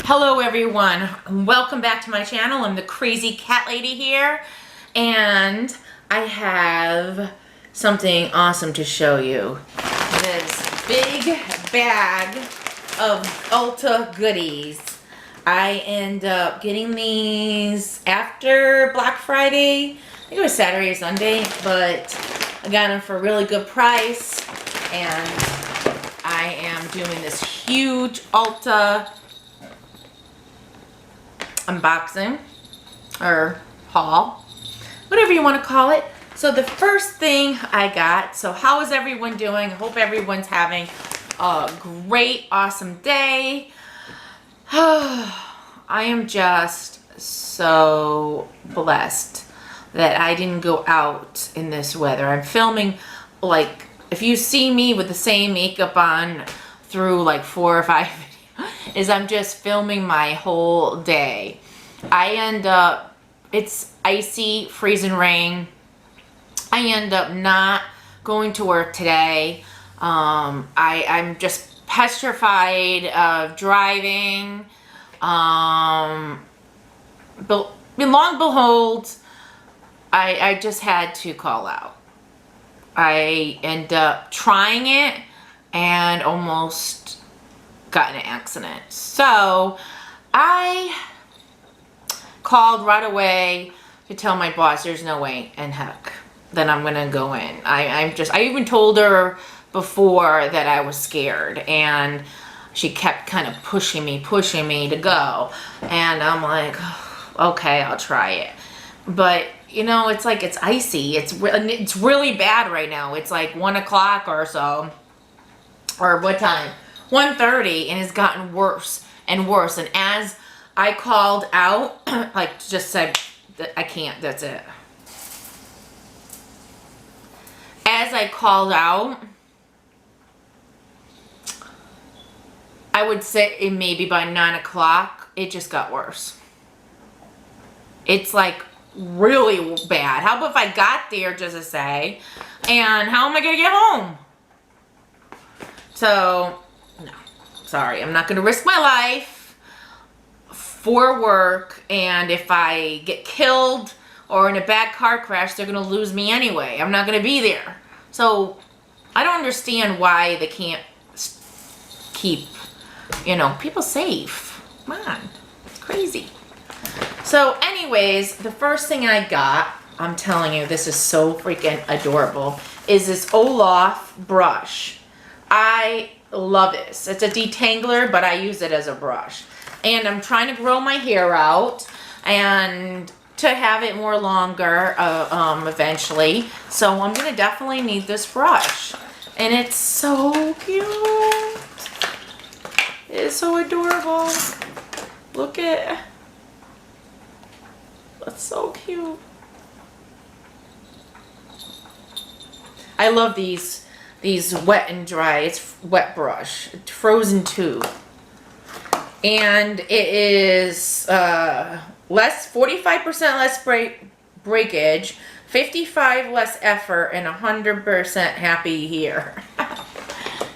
Hello everyone, welcome back to my channel. I'm the crazy cat lady here, and I have something awesome to show you. This big bag of Ulta goodies. I end up getting these after Black Friday. I think it was Saturday or Sunday, but I got them for a really good price, and I am doing this huge Ulta unboxing or haul, whatever you want to call it. So the first thing I got, so how is everyone doing? I hope everyone's having a great, awesome day. I am just so blessed that I didn't go out in this weather. I'm filming, like, if you see me with the same makeup on through like 4 or 5 is I'm just filming my whole day. I end up, it's icy, freezing rain. I end up not going to work today. I'm just petrified of driving. But long behold, I just had to call out. I end up trying it and almost got in an accident. So I called right away to tell my boss there's no way in heck that I'm gonna go in. I even told her before that I was scared, and she kept kind of pushing me to go, and I'm like, okay, I'll try it. But you know, it's like, it's icy, it's really bad right now. It's like 1 o'clock or so, or what time? 1:30, and it's gotten worse and worse. And as I called out, like, just said that I can't, that's it. As I called out, I would say maybe by 9 o'clock, it just got worse. It's like really bad. How about if I got there, just to say, and how am I gonna get home? So, no, sorry, I'm not gonna risk my life for work, and if I get killed or in a bad car crash, they're gonna lose me anyway. I'm not gonna be there. So I don't understand why they can't keep, you know, people safe. Come on, it's crazy. So anyways, the first thing I got, I'm telling you, this is so freaking adorable, is this Olaf brush. I love this. It's a detangler, but I use it as a brush. And I'm trying to grow my hair out and to have it more longer eventually. So I'm going to definitely need this brush. And it's so cute. It's so adorable. Look at, that's so cute. I love these wet and dry. It's wet brush, frozen tube, and it is 45% less breakage, 55 less effort, and 100% happy here.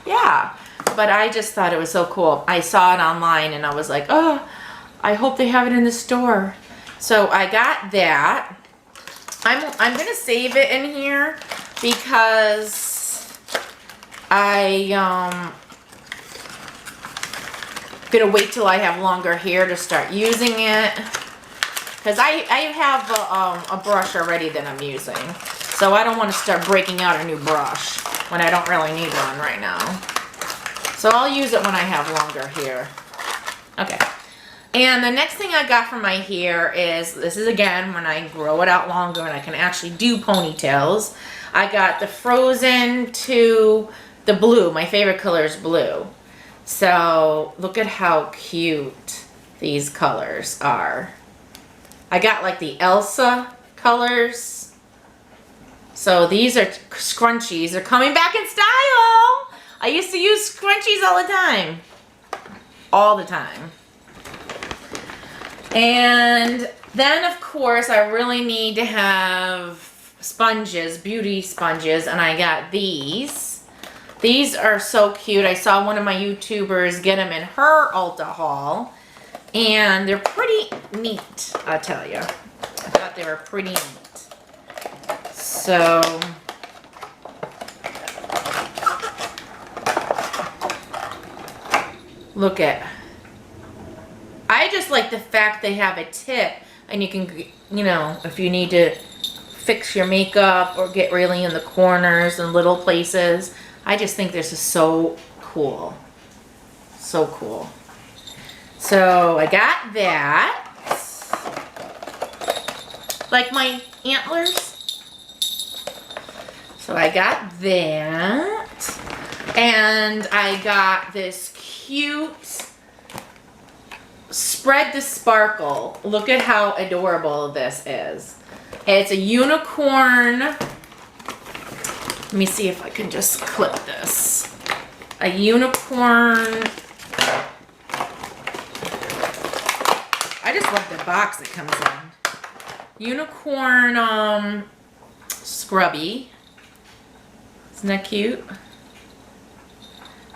Yeah, but I just thought it was so cool. I saw it online and I was like, oh, I hope they have it in the store. So I got that. I'm gonna save it in here because I'm gonna wait till I have longer hair to start using it, because I have a brush already that I'm using, so I don't want to start breaking out a new brush when I don't really need one right now. So I'll use it when I have longer hair. Okay. And the next thing I got for my hair is, this is again when I grow it out longer and I can actually do ponytails. I got the Frozen to the blue. My favorite color is blue. So look at how cute these colors are. I got like the Elsa colors. So these are scrunchies. They're coming back in style. I used to use scrunchies all the time. All the time. And then of course I really need to have sponges, beauty sponges, and I got these. These are so cute. I saw one of my YouTubers get them in her Ulta haul. And they're pretty neat, I'll tell you. I thought they were pretty neat. So, look at, I just like the fact they have a tip and you can, you know, if you need to fix your makeup or get really in the corners and little places. I just think this is so cool. So cool. So I got that. Like my antlers. So I got that. And I got this cute Spread the Sparkle. Look at how adorable this is. It's a unicorn. Let me see if I can just clip this. A unicorn. I just love the box it comes in. Unicorn scrubby. Isn't that cute?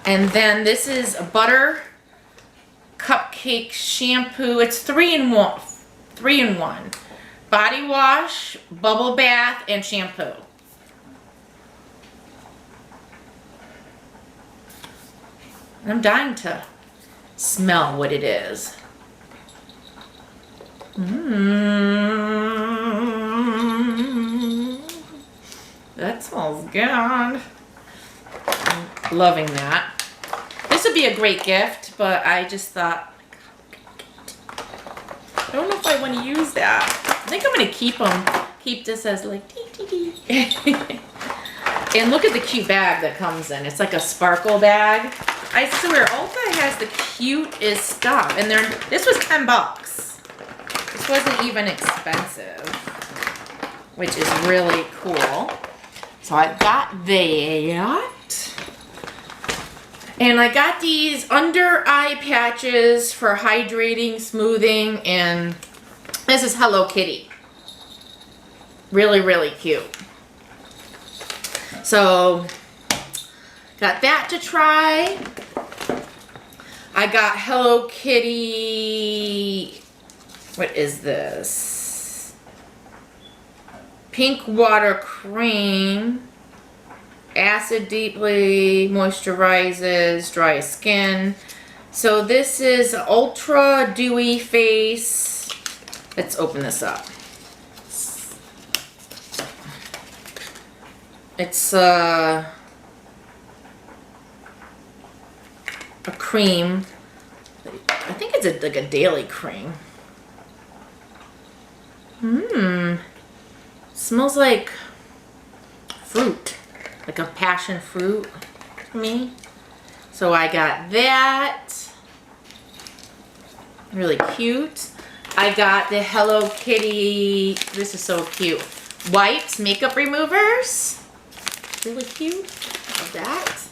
And then this is a butter cupcake shampoo. It's 3-in-1. 3-in-1. Body wash, bubble bath, and shampoo. I'm dying to smell what it is. That smells good. I'm loving that. This would be a great gift, but I just thought, I don't know if I want to use that. I think I'm going to keep this as like, and look at the cute bag that comes in. It's like a sparkle bag. I swear, Ulta has the cutest stuff. And this was $10. This wasn't even expensive, which is really cool. So I got that. And I got these under eye patches for hydrating, smoothing, and this is Hello Kitty. Really, really cute. So, got that to try. I got Hello Kitty, what is this? Pink water cream. Acid deeply moisturizes dry skin. So this is Ultra Dewy Face. Let's open this up. It's a cream. I think it's like a daily cream. Smells like fruit. Like a passion fruit to me. So I got that. Really cute. I got the Hello Kitty. This is so cute. Wipes, makeup removers. Really cute. Love that.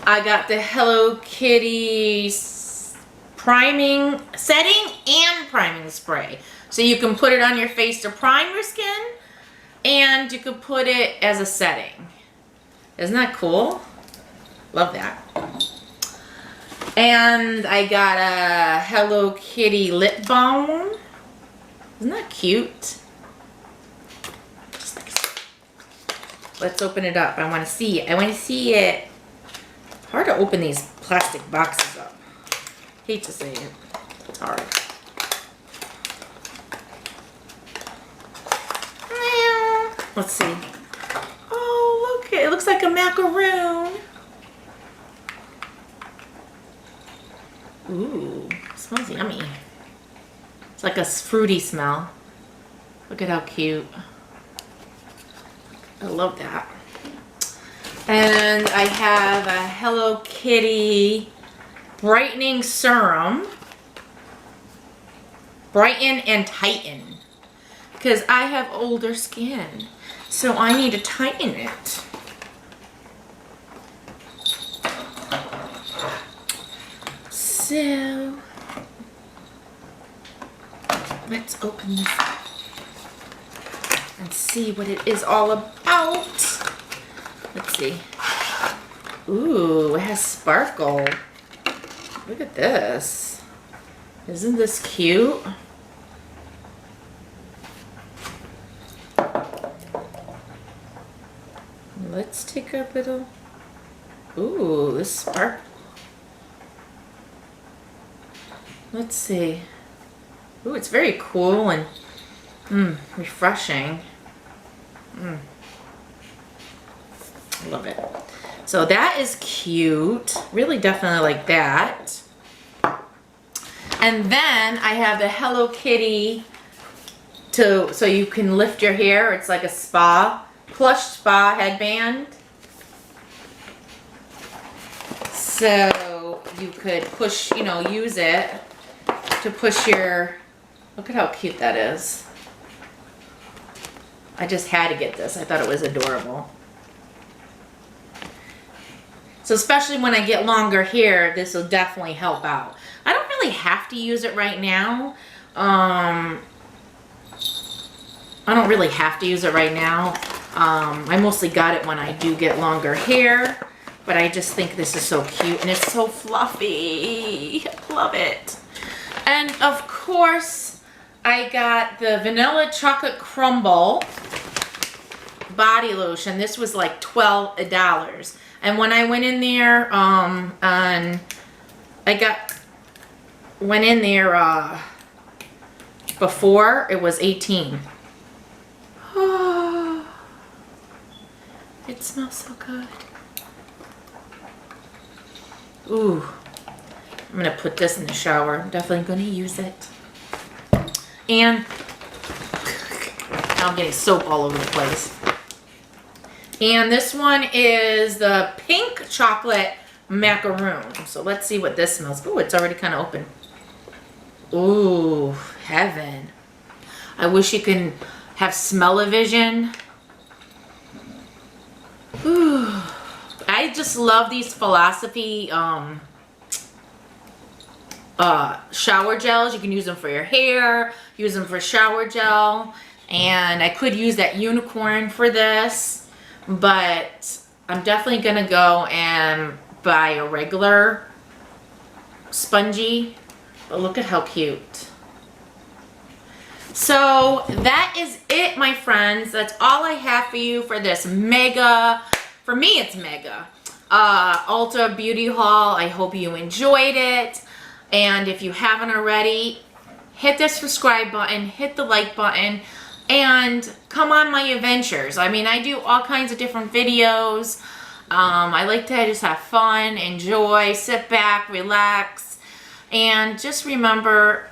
I got the Hello Kitty priming, setting and priming spray. So you can put it on your face to prime your skin, and you could put it as a setting. Isn't that cool? Love that. And I got a Hello Kitty lip balm. Isn't that cute? Let's open it up. I want to see it. I want to see it. Hard to open these plastic boxes up. Hate to say it. It's hard. Let's see. Oh, look. It looks like a macaroon. Ooh, smells yummy. It's like a fruity smell. Look at how cute. I love that. And I have a Hello Kitty brightening serum. Brighten and tighten. Because I have older skin. So I need to tighten it. So let's open this up and see what it is all about. Let's see. Ooh, it has sparkle. Look at this. Isn't this cute? Let's take a little, ooh, this spark. Let's see. Ooh, it's very cool and refreshing. I love it. So that is cute. Really definitely like that. And then I have the Hello Kitty so you can lift your hair. It's like a plush spa headband. So you could push, use it to push your, look at how cute that is. I just had to get this. I thought it was adorable. So especially when I get longer hair, this will definitely help out. I don't really have to use it right now. I don't really have to use it right now. I mostly got it when I do get longer hair, but I just think this is so cute and it's so fluffy. I love it. And of course, I got the Vanilla Chocolate Crumble body lotion. This was like $12. And when I went in there, before, it was 18. Oh, it smells so good. Ooh, I'm gonna put this in the shower. I'm definitely gonna use it. And now I'm getting soap all over the place. And this one is the pink chocolate macaroon. So let's see what this smells. Ooh, it's already kind of open. Ooh, heaven. I wish you can have smell-o-vision. Ooh. I just love these Philosophy shower gels. You can use them for your hair, use them for shower gel. And I could use that unicorn for this, but I'm definitely gonna go and buy a regular spongy. But look at how cute. So that is it, my friends. That's all I have for you for this mega, for me it's mega, Ulta beauty haul. I hope you enjoyed it. And if you haven't already, hit the subscribe button, hit the like button, and come on my adventures. I mean, I do all kinds of different videos. I like to just have fun, enjoy, sit back, relax, and just remember,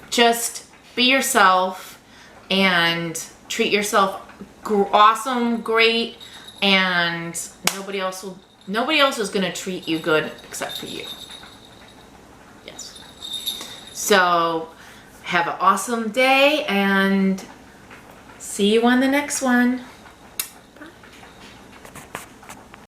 just be yourself and treat yourself awesome, great, and nobody else is gonna treat you good except for you. Yes. So have an awesome day and see you on the next one.